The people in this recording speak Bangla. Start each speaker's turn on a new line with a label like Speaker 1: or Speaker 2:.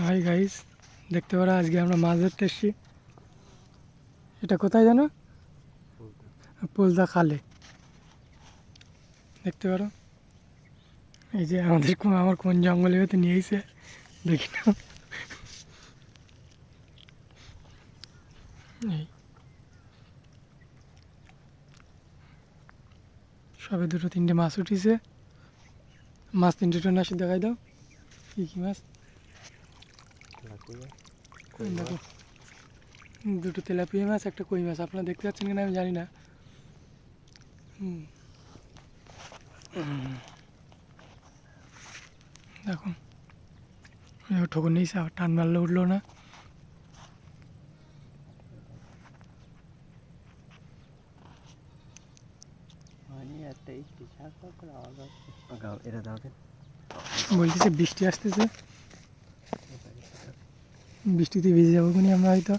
Speaker 1: হাই গাইস, দেখতে পারো আজকে আমরা মাছ ধরতে এসেছি। এটা কোথায় জানো? পোলদা খালে। দেখতে পারো এই যে আমার কোন জঙ্গলে হয়তো নিয়ে এসে দেখি না। এই সবে দুটো তিনটে মাছ উঠিছে। মাছ তিনটে টোনা আসে, দেখাই দাও কী কী মাছ। দেখো, দুটো তেলাপিয়া মাছ, একটা কই মাছ। আপনারা দেখতে পাচ্ছেন কিনা আমি জানি না। দেখো ঠকুর নিয়েছে, আবার টান মারলে উঠলো না। বলতেছে বৃষ্টি আসতেছে, বৃষ্টিতে ভিজে যাবো কোনি আমরা হয়তো।